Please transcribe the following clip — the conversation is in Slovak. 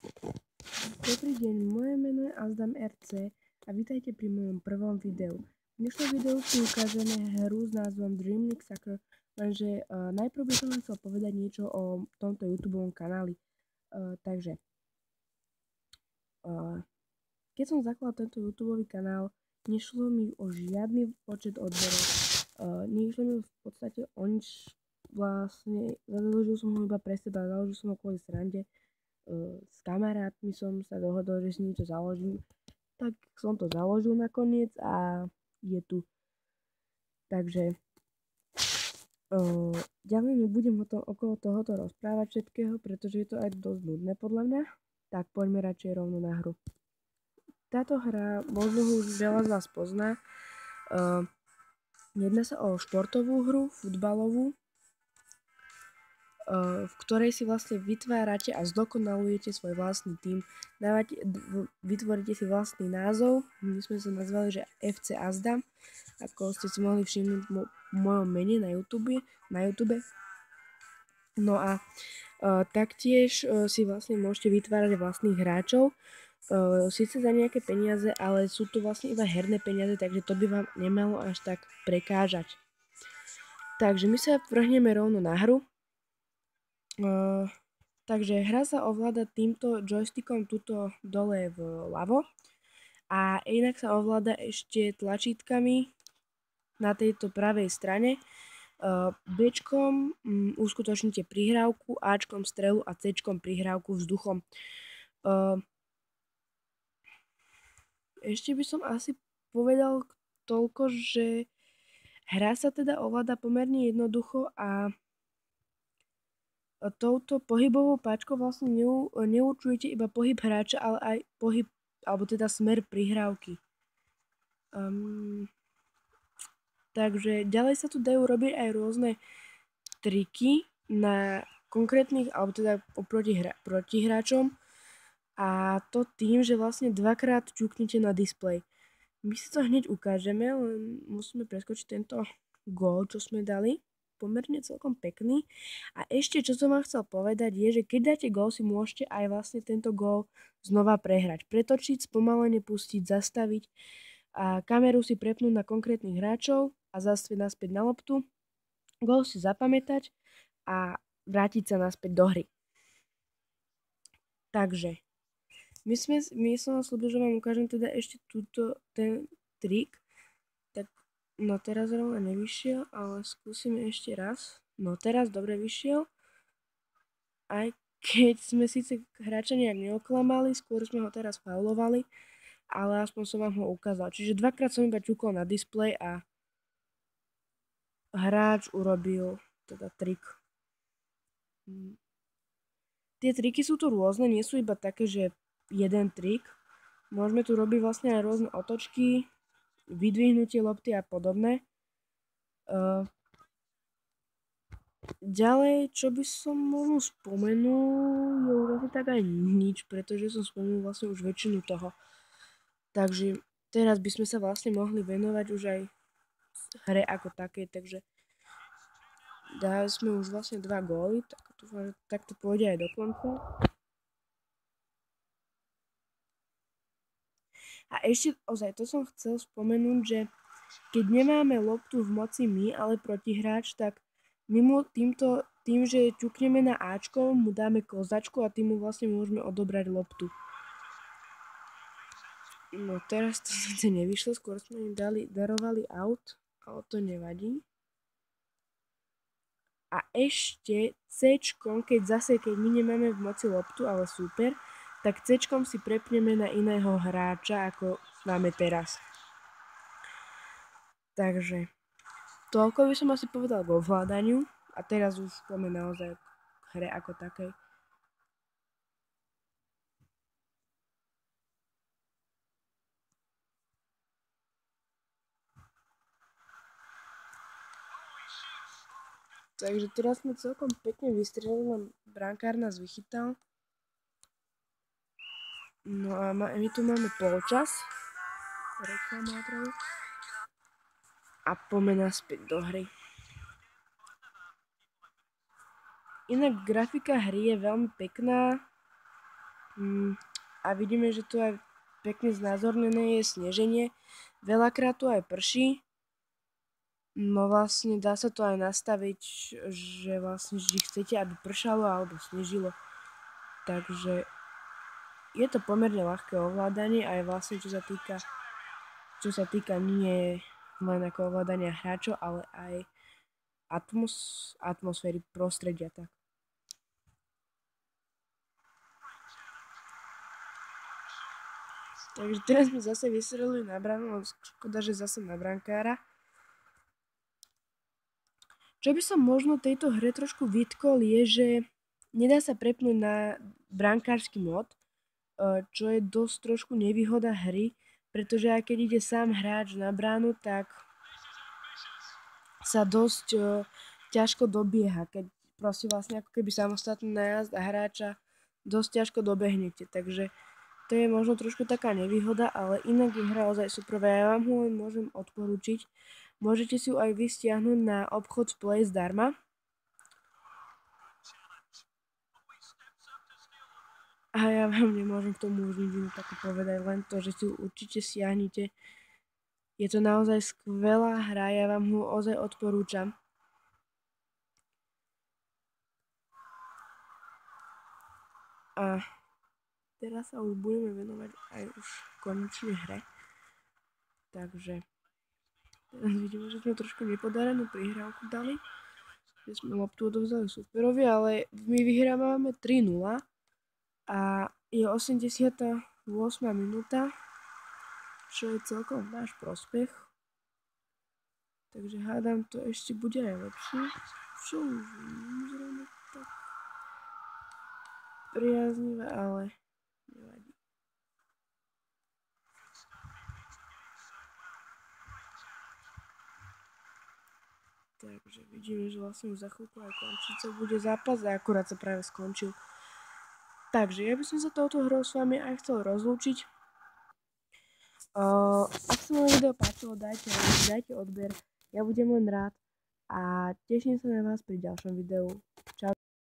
Dobrý deň, moje meno je Azdam RC a vítajte pri mojom prvom videu. V dnešnom videu si ukážeme hru s názvom Dream League Soccer, lenže najprv by som vám chcel povedať niečo o tomto YouTubeovom kanáli. Keď som zakladal tento YouTubeový kanál, nešlo mi o žiadny počet odberov. Nešlo mi v podstate o nič, vlastne založil som ho iba pre seba, založil som ho kvôli srande. S kamarátmi som sa dohodol, že si niečo založím, tak som to založil nakoniec a je tu. Takže ďalej nebudem okolo tohoto rozprávať všetkého, pretože je to aj dosť nudné podľa mňa, tak poďme radšej rovno na hru. Táto hra, možno ho už veľa z vás pozná, jedná sa o športovú hru, futbalovú, v ktorej si vlastne vytvárate a zdokonalujete svoj vlastný tím. Vytvoríte si vlastný názov. My sme sa nazvali, že FC Azdam, ako ste si mohli všimnúť v mojom mene na YouTube. No a taktiež si vlastne môžete vytvárať vlastných hráčov, síce za nejaké peniaze, ale sú to vlastne iba herné peniaze, takže to by vám nemalo až tak prekážať. Takže my sa vrhneme rovno na hru. Takže hra sa ovláda týmto joystickom tuto dole vľavo a inak sa ovláda ešte tlačítkami na tejto pravej strane. Bčkom uskutočnite prihrávku, Ačkom strelu a Cčkom prihrávku vzduchom. Ešte by som asi povedal toľko, že hra sa teda ovláda pomerne jednoducho a touto pohybovou páčkou vlastne neurčujete iba pohyb hráča, ale aj pohyb, alebo teda smer prihrávky. Takže ďalej sa tu dajú robiť aj rôzne triky na konkrétnych, alebo teda proti hráčom, a to tým, že vlastne dvakrát ťuknete na displej. My si to hneď ukážeme, len musíme preskočiť tento gól, čo sme dali. Pomerne celkom pekný. A ešte, čo som vám chcel povedať, je, že keď dáte gól, si môžete aj vlastne tento gól znova prehrať. Pretočiť, spomalene pustiť, zastaviť a kameru si prepnúť na konkrétnych hráčov a zase naspäť na loptu. Gól si zapamätať a vrátiť sa naspäť do hry. Takže my som slúbil, že vám ukážem teda ešte ten trik. Tak no teraz rovno nevyšiel, ale skúsime ešte raz. No teraz dobre vyšiel. Aj keď sme síce hráča nejak neoklamali, skôr sme ho teraz faulovali, ale aspoň som vám ho ukázal. Čiže dvakrát som iba ťukol na displej a hráč urobil teda trik. Tie triky sú tu rôzne, nie sú iba také, že jeden trik. Môžeme tu robiť vlastne aj rôzne otočky, vydvihnutie lopty a podobné. Ďalej, čo by som možno spomenul, je už asi tak aj nič, pretože som spomenul vlastne už väčšinu toho. Takže teraz by sme sa vlastne mohli venovať už aj hre ako takej, takže dali sme už vlastne 2 góly, tak to pôjde aj do konca. A ešte, ozaj, to som chcel spomenúť, že keď nemáme loptu v moci my, ale protihráč, tak my mu tým, že ťukneme na Ačko, mu dáme kozačku a tým mu vlastne môžeme odobrať loptu. No teraz to síce nevyšlo, skôr sme im darovali out, ale to nevadí. A ešte Cčkom, keď my nemáme v moci loptu, ale super, tak Cčkom si prepneme na iného hráča, ako máme teraz. Takže toľko by som asi povedal k ovládaniu a teraz už poďme naozaj k hre ako takej. Takže teraz sme celkom pekne vystrelili, len brankár nás vychytal. No a my tu máme polčas. A poďme naspäť do hry. Inak grafika hry je veľmi pekná. A vidíme, že tu aj pekne znázornené je sneženie. Veľakrát tu aj prší. No vlastne dá sa to aj nastaviť, že vlastne vždy chcete, aby pršalo alebo snežilo. Takže je to pomerne ľahké ovládanie aj vlastne čo sa týka nie len ako ovládania hráčov, ale aj atmosféry prostredia. Tak. Takže teraz sme zase vystrelili na bránu, ale škoda, že zase na brankára. Čo by som možno tejto hre trošku vytkol je, že nedá sa prepnúť na brankársky mod, čo je dosť trošku nevýhoda hry, pretože aj keď ide sám hráč na bránu, tak sa dosť ťažko dobieha, keď proste vlastne ako keby samostatný nájazd a hráča dosť ťažko dobehnete, takže to je možno trošku taká nevýhoda, ale inak je hra ozaj super. Ja vám ho len môžem odporúčiť. Môžete si ju aj vystiahnuť na obchod z Play zdarma. A ja vám nemôžem k tomu už nič také povedať, len to, že si ju určite stiahnite. Je to naozaj skvelá hra, ja vám ho ozaj odporúčam. A teraz sa už budeme venovať aj už konečne hre. Takže teraz vidíme, že sme trošku nepodarenú prihrávku dali. Že sme loptu odovzdali superovi, ale my vyhrávame 3-0 a je 88. minúta, čo je celkom náš prospech. Takže hádam, to ešte bude aj lepšie. Čo už zrejme tak priaznivé, ale nevadí. Takže vidíme, že vlastne už za chvíľku aj končiť sa bude zápas a akurát sa práve skončil. Takže ja by som sa touto hrou s vami aj chcel rozlúčiť. Ak sa vám video páčilo, dajte odber, ja budem len rád a teším sa na vás pri ďalšom videu. Čau.